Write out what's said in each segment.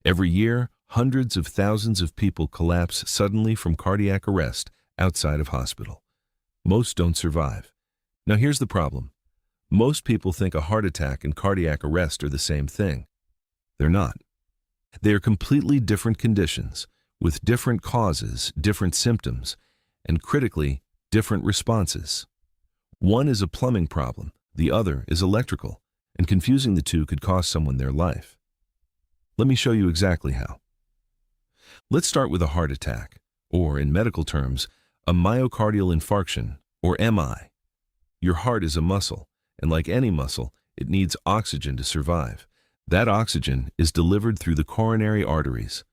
Every year, hundreds of thousands of people collapse suddenly from cardiac arrest outside of hospital. Most don't survive. Now here's the problem. Most people think a heart attack and cardiac arrest are the same thing. They're not. They are completely different conditions, with different causes, different symptoms, and critically, different responses. One is a plumbing problem, the other is electrical, and confusing the two could cost someone their life. Let me show you exactly how. Let's start with a heart attack, or in medical terms, a myocardial infarction, or MI. Your heart is a muscle, and like any muscle, it needs oxygen to survive. That oxygen is delivered through the coronary arteries,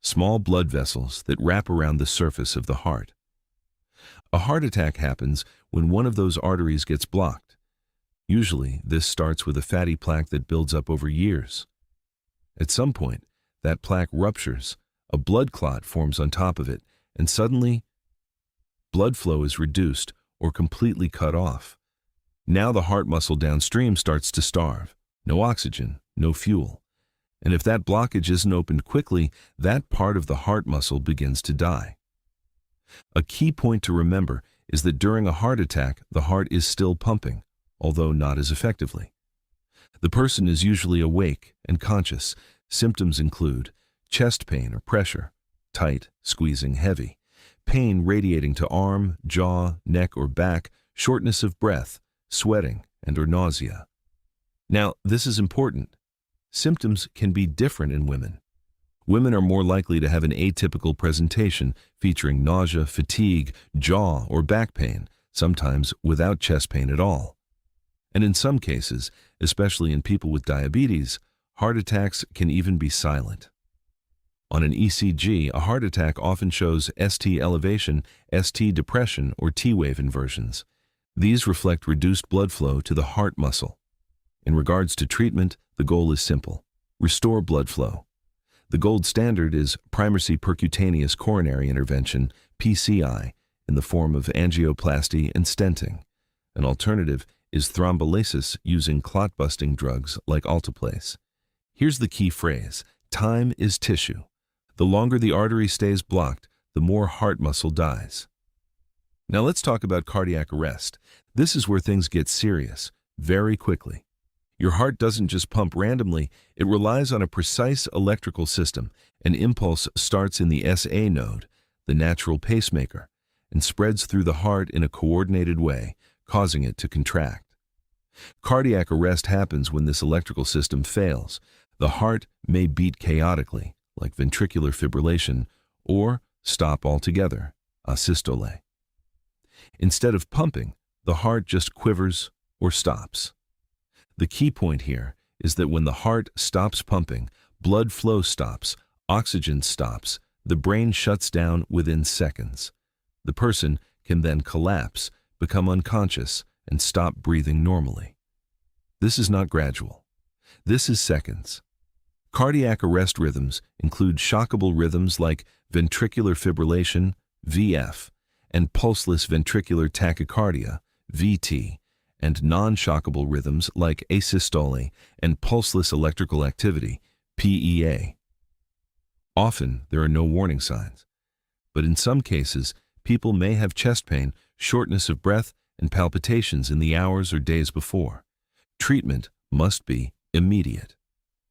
small blood vessels that wrap around the surface of the heart. A heart attack happens when one of those arteries gets blocked. Usually, this starts with a fatty plaque that builds up over years. At some point, that plaque ruptures, a blood clot forms on top of it, and suddenly, blood flow is reduced or completely cut off. Now the heart muscle downstream starts to starve. No oxygen, no fuel. And if that blockage isn't opened quickly, that part of the heart muscle begins to die. A key point to remember is that during a heart attack, the heart is still pumping, although not as effectively. The person is usually awake and conscious. Symptoms include chest pain or pressure, tight, squeezing, heavy, pain radiating to arm, jaw, neck, or back, shortness of breath, sweating, and/or nausea. Now, this is important. Symptoms can be different in women. Women are more likely to have an atypical presentation featuring nausea, fatigue, jaw, or back pain, sometimes without chest pain at all. And in some cases, especially in people with diabetes, heart attacks can even be silent. On an ECG, a heart attack often shows ST elevation, ST depression, or T-wave inversions. These reflect reduced blood flow to the heart muscle. In regards to treatment, the goal is simple: restore blood flow. The gold standard is primary percutaneous coronary intervention, PCI, in the form of angioplasty and stenting. An alternative is thrombolysis using clot-busting drugs like alteplase. Here's the key phrase: time is tissue. The longer the artery stays blocked, the more heart muscle dies. Now let's talk about cardiac arrest. This is where things get serious, very quickly. Your heart doesn't just pump randomly, it relies on a precise electrical system. An impulse starts in the SA node, the natural pacemaker, and spreads through the heart in a coordinated way, causing it to contract. Cardiac arrest happens when this electrical system fails. The heart may beat chaotically, like ventricular fibrillation, or stop altogether, asystole. Instead of pumping, the heart just quivers or stops. The key point here is that when the heart stops pumping, blood flow stops, oxygen stops, the brain shuts down within seconds. The person can then collapse, become unconscious, and stop breathing normally. This is not gradual. This is seconds. Cardiac arrest rhythms include shockable rhythms like ventricular fibrillation, VF, and pulseless ventricular tachycardia, VT, and non-shockable rhythms like asystole and pulseless electrical activity, PEA. Often, there are no warning signs, but in some cases, people may have chest pain, shortness of breath, and palpitations in the hours or days before. Treatment must be immediate.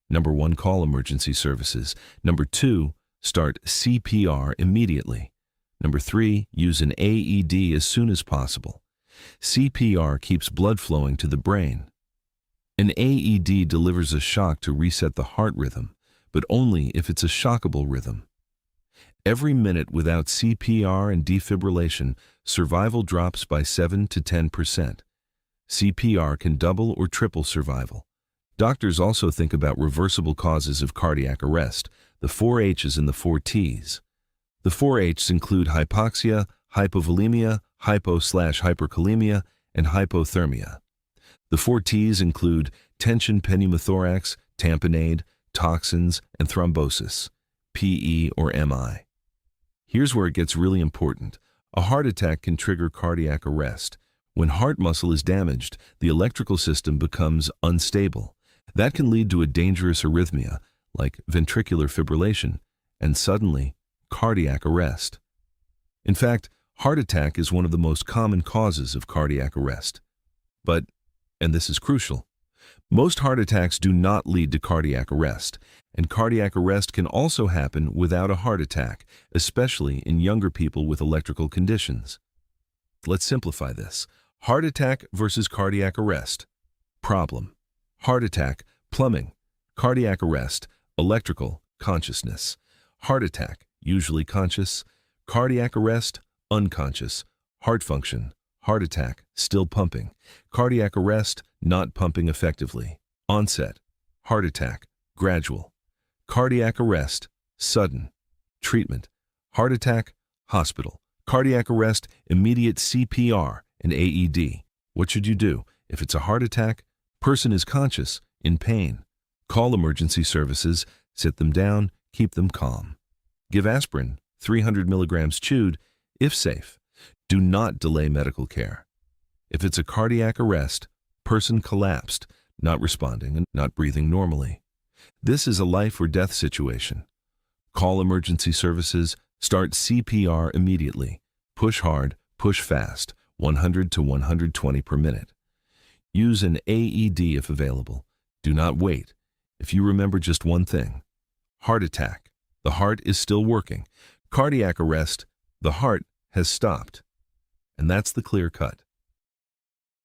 Number 1, call emergency services. Number 2, start CPR immediately. Number 3, use an AED as soon as possible. CPR keeps blood flowing to the brain. An AED delivers a shock to reset the heart rhythm, but only if it's a shockable rhythm. Every minute without CPR and defibrillation, survival drops by 7 to 10%. CPR can double or triple survival. Doctors also think about reversible causes of cardiac arrest, the 4 H's and the 4 T's. The 4 H's include hypoxia, hypovolemia, hypo/hyperkalemia, and hypothermia. The 4 T's include tension, pneumothorax, tamponade, toxins, and thrombosis, PE or MI. Here's where it gets really important. A heart attack can trigger cardiac arrest. When heart muscle is damaged, the electrical system becomes unstable. That can lead to a dangerous arrhythmia, like ventricular fibrillation, and suddenly, cardiac arrest. In fact, heart attack is one of the most common causes of cardiac arrest. But, and this is crucial, most heart attacks do not lead to cardiac arrest, and cardiac arrest can also happen without a heart attack, especially in younger people with electrical conditions. Let's simplify this. Heart attack versus cardiac arrest. Problem: heart attack, plumbing; cardiac arrest, electrical, consciousness. Heart attack, usually conscious; cardiac arrest, unconscious. Heart function: heart attack, still pumping; cardiac arrest, not pumping effectively. Onset: heart attack, gradual; cardiac arrest, sudden. Treatment: heart attack, hospital; cardiac arrest, immediate CPR and AED. What should you do? If it's a heart attack, person is conscious, in pain. Call emergency services, sit them down, keep them calm. Give aspirin, 300 milligrams chewed, if safe. Do not delay medical care. If it's a cardiac arrest, person collapsed, not responding and not breathing normally. This is a life or death situation. Call emergency services, start CPR immediately. Push hard, push fast, 100 to 120 per minute. Use an AED if available. Do not wait. If you remember just one thing: heart attack, the heart is still working; cardiac arrest, the heart has stopped. And that's the clear cut.